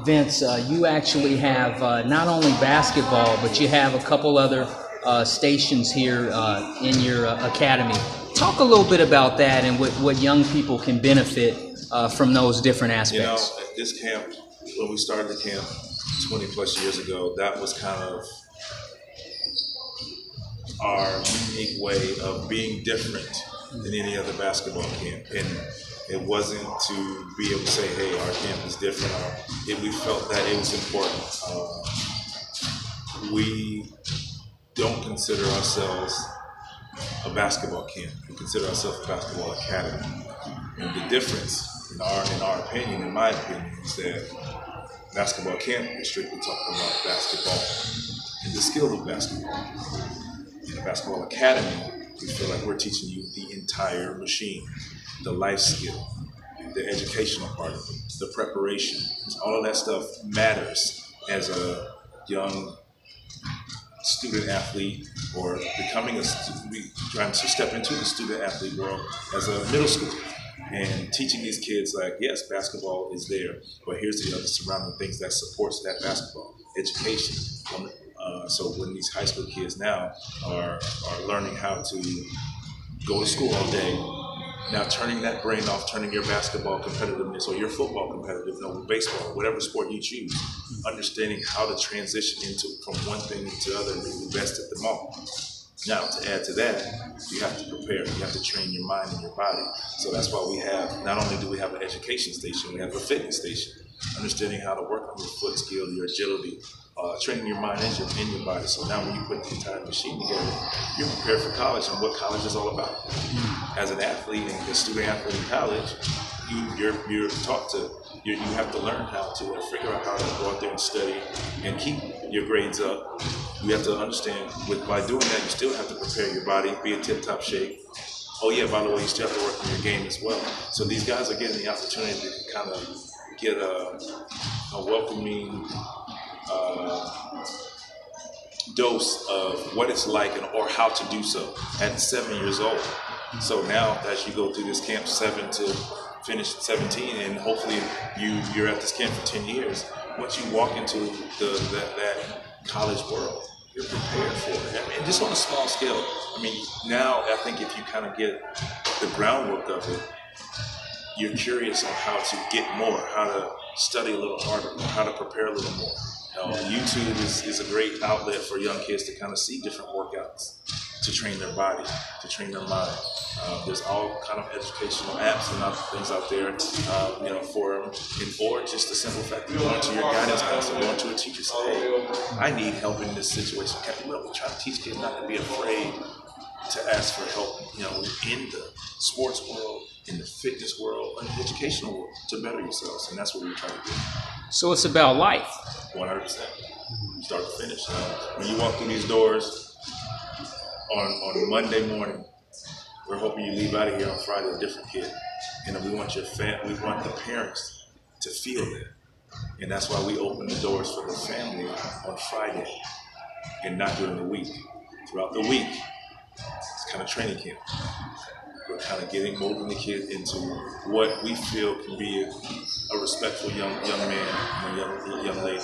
Vince, you actually have not only basketball, but you have a couple other stations here in your academy. Talk a little bit about that and what young people can benefit from those different aspects. At this camp, when we started the camp 20 plus years ago, that was kind of our unique way of being different than any other basketball camp. And it wasn't to be able to say, hey, our camp is different. We felt that it was important. We don't consider ourselves a basketball camp. We consider ourselves a basketball academy. And the difference, in our opinion, in my opinion, is that basketball camp is strictly talking about basketball and the skill of basketball. In a basketball academy, we feel like we're teaching you the entire machine, the life skill, the educational part of it, the preparation. All of that stuff matters as a young student athlete or trying to step into the student athlete world as a middle schooler. And teaching these kids, like, yes, basketball is there, but here's the other surrounding things that supports that basketball. Education. So when these high school kids now are learning how to go to school all day, now turning that brain off, turning your basketball competitiveness or your football competitiveness or baseball, whatever sport you choose, understanding how to transition from one thing to the other and be the best at them all. Now, to add to that, you have to prepare. You have to train your mind and your body. So that's why we have, not only do we have an education station, we have a fitness station. Understanding how to work on your foot skill, your agility, training your mind and your body. So now when you put the entire machine together, you're prepared for college and what college is all about. As an athlete and a student athlete in college, you're taught to, you have to learn how to figure out how to go out there and study and keep your grades up. You have to understand, by doing that, you still have to prepare your body, be in tip-top shape. Oh yeah, by the way, you still have to work on your game as well. So these guys are getting the opportunity to kind of get a welcoming dose of what it's like or how to do so at 7 years old. So now as you go through this camp 7 to finish 17, and hopefully you're at this camp for 10 years, once you walk into that college world, you're prepared for it. I mean, just on a small scale. I mean, now I think if you kind of get the groundwork of it, you're curious on how to get more, how to study a little harder, how to prepare a little more. YouTube is a great outlet for young kids to kind of see different workouts, to train their body, to train their mind. There's all kind of educational apps and other things out there, for them. Or just the simple fact that you go into your guidance counselor, go into a teacher, say, hey, I need help in this situation. We try to teach kids not to be afraid to ask for help, in the sports world, in the fitness world, in the educational world, to better yourselves. And that's what we try to do. So it's about life. 100%. Start to finish. When you walk through these doors on Monday morning, we're hoping you leave out of here on Friday a different kid. And we want we want the parents to feel that. And that's why we open the doors for the family on Friday and not during the week. Throughout the week, it's kind of training camp. We're kind of molding the kid into what we feel can be a respectful young man and a young lady.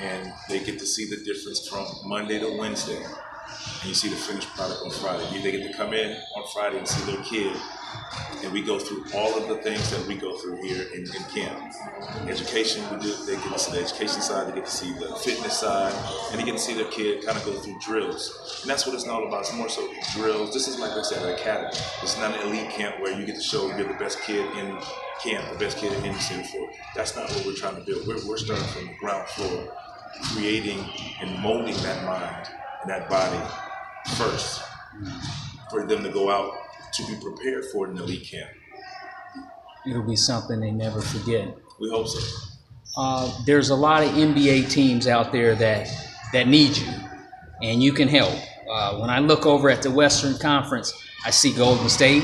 And they get to see the difference from Monday to Wednesday. And you see the finished product on Friday. They get to come in on Friday and see their kid. And we go through all of the things that we go through here in camp. Education, they get to see the education side, they get to see the fitness side, and they get to see their kid kind of go through drills. And that's what it's all about. It's more so drills. This is, like I said, an academy. It's not an elite camp where you get to show you're the best kid in camp, the best kid in any city for. That's not what we're trying to build. We're starting from the ground floor, creating and molding that mind and that body first for them to go out to be prepared for an elite camp. It'll be something they never forget. We hope so. There's a lot of NBA teams out there that need you, and you can help. When I look over at the Western Conference, I see Golden State,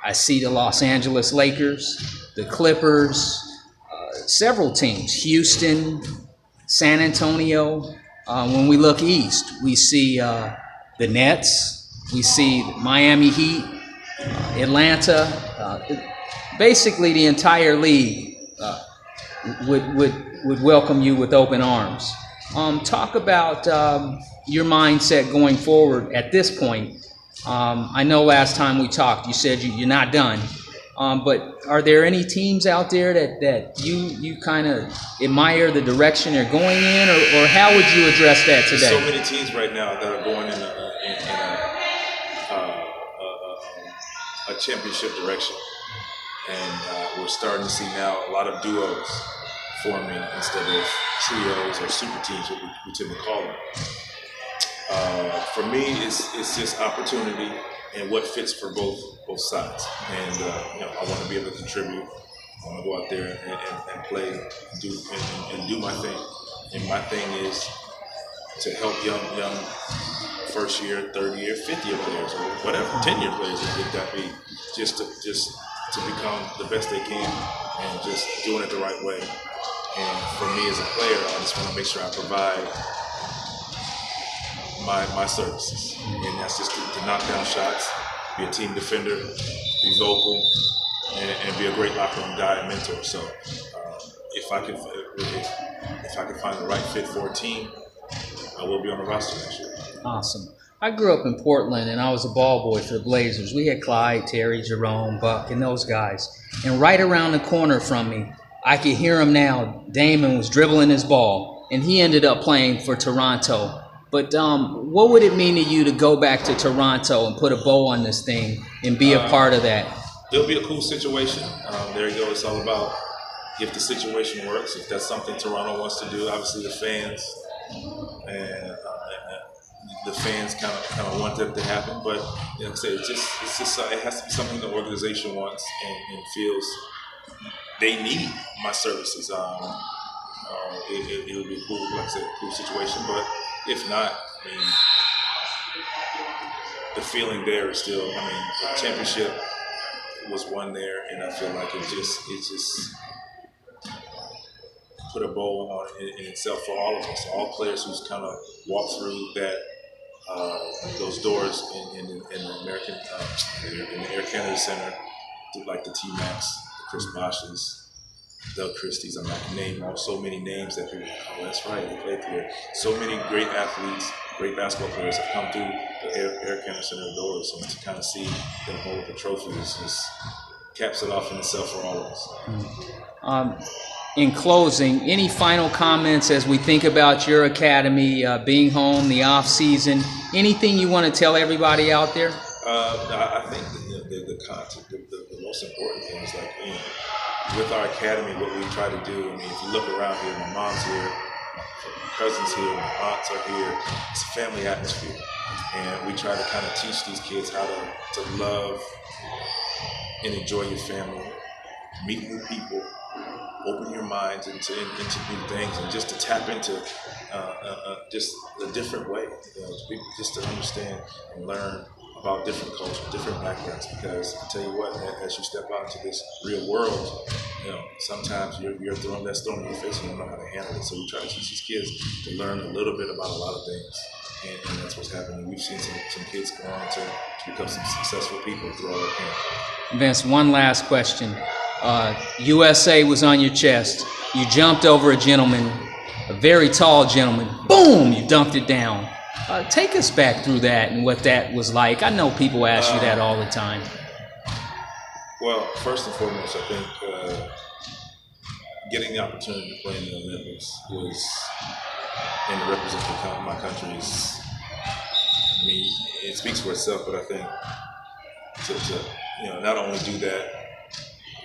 I see the Los Angeles Lakers, the Clippers, several teams, Houston, San Antonio. When we look east, we see the Nets, we see Miami Heat, Atlanta, basically the entire league would welcome you with open arms. Talk about your mindset going forward at this point. I know last time we talked, you said you're not done. But are there any teams out there that you kind of admire the direction they're going in, or how would you address that today? So many teams right now that are going in a championship direction, and we're starting to see now a lot of duos forming instead of trios or super teams, what we tend to call them. For me, it's just opportunity and what fits for both sides. And I want to be able to contribute. I want to go out there and play, and do my thing. And my thing is to help young first year, third year, fifth year players, or whatever, 10-year players, if that be, just to become the best they can, and just doing it the right way. And for me as a player, I just want to make sure I provide my services, and that's just to knock down shots, be a team defender, be vocal, and be a great locker room guy and mentor. So if I can find the right fit for a team, I will be on the roster next year. Awesome. I grew up in Portland, and I was a ball boy for the Blazers. We had Clyde, Terry, Jerome, Buck, and those guys. And right around the corner from me, I could hear him now. Damon was dribbling his ball, and he ended up playing for Toronto. But what would it mean to you to go back to Toronto and put a bow on this thing and be a part of that? It'll be a cool situation. There you go. It's all about if the situation works, if that's something Toronto wants to do. Obviously, the fans and the fans kind of want that to happen. But like I said, it has to be something the organization wants and feels they need my services. It'll be a cool, like I said, cool situation. But if not, I mean, the feeling there is still. I mean, the championship was won there, and I feel like it just put a bow on it in itself for all of us, all players who's kind of walked through that those doors in the American in the Air Canada Center, through like the T-Macs, the Chris Bosches, Doug Christie's. I can name so many names that people are like, oh, that's right, they played through there. So many great athletes, great basketball players have come through the Air Canada Center doors, and to kind of see them hold the trophy just caps it off in itself for all of us. In closing, any final comments as we think about your academy, being home, the off season? Anything you want to tell everybody out there? I think the content, the most important thing is like, with our academy, what we try to do. I mean, if you look around here, my mom's here, my cousins here, my aunts are here. It's a family atmosphere, and we try to kind of teach these kids how to love and enjoy your family, meet new people, open your minds into new things, and just to tap into just a different way, just to understand and learn about different cultures, different backgrounds. Because I tell you what, as you step out into this real world, sometimes you're thrown in your face and you don't know how to handle it. So we try to teach these kids to learn a little bit about a lot of things, and that's what's happening. We've seen some kids go on to become some successful people through all our camp. Vince, one last question. USA was on your chest. You jumped over a gentleman, a very tall gentleman. Boom! You dunked it down. Take us back through that and what that was like. I know people ask you that all the time. Well, first and foremost, I think getting the opportunity to play in the Olympics and to represent my country is, I mean, it speaks for itself. But I think to not only do that,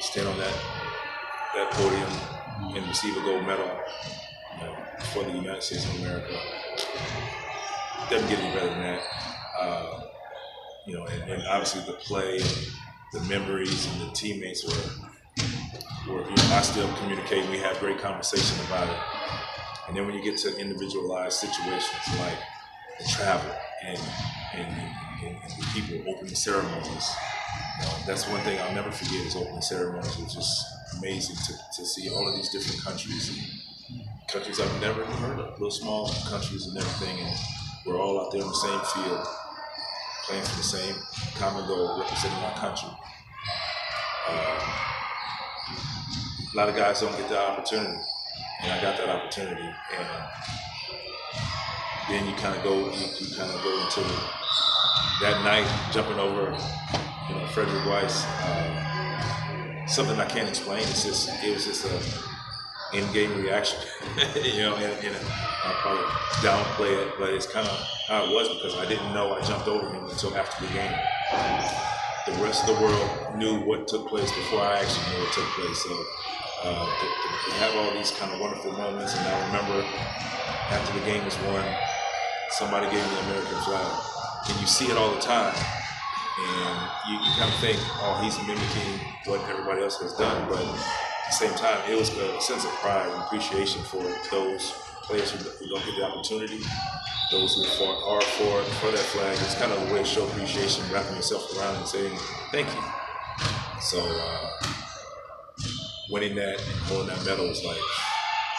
stand on that podium and receive a gold medal for the United States of America, doesn't get any better than that. And obviously the play, and the memories, and the teammates were I still communicate. We have great conversation about it. And then when you get to individualized situations like the travel and the people opening ceremonies, that's one thing I'll never forget is opening ceremonies. It's just amazing to see all of these different countries I've never heard of, little small countries and everything, and we're all out there on the same field, playing for the same common goal, representing our country. A lot of guys don't get the opportunity, and I got that opportunity. And then you kind of go into that night, jumping over, Frederick Weiss. Something I can't explain. It was just a in-game reaction, and I'll probably downplay it, but it's kind of how it was because I didn't know I jumped over him until after the game. The rest of the world knew what took place before I actually knew what took place. So to have all these kind of wonderful moments, and I remember after the game was won, somebody gave me the American flag, and you see it all the time. And you kind of think, oh, he's mimicking what everybody else has done. But at the same time, it was a sense of pride and appreciation for those players who don't get the opportunity, those who fought hard for that flag. It's kind of a way to show appreciation, wrapping yourself around and saying, thank you. So winning that and holding that medal is like,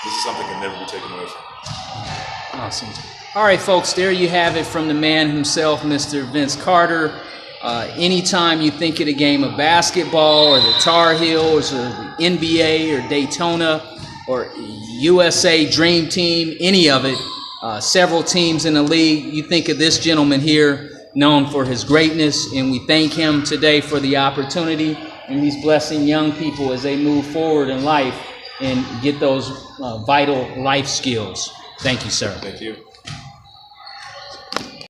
this is something that can never be taken away from you. Awesome. All right, folks, there you have it from the man himself, Mr. Vince Carter. Anytime you think of the game of basketball or the Tar Heels or the NBA or Daytona or USA Dream Team, any of it, several teams in the league, you think of this gentleman here known for his greatness, and we thank him today for the opportunity, and he's blessing young people as they move forward in life and get those vital life skills. Thank you, sir. Thank you.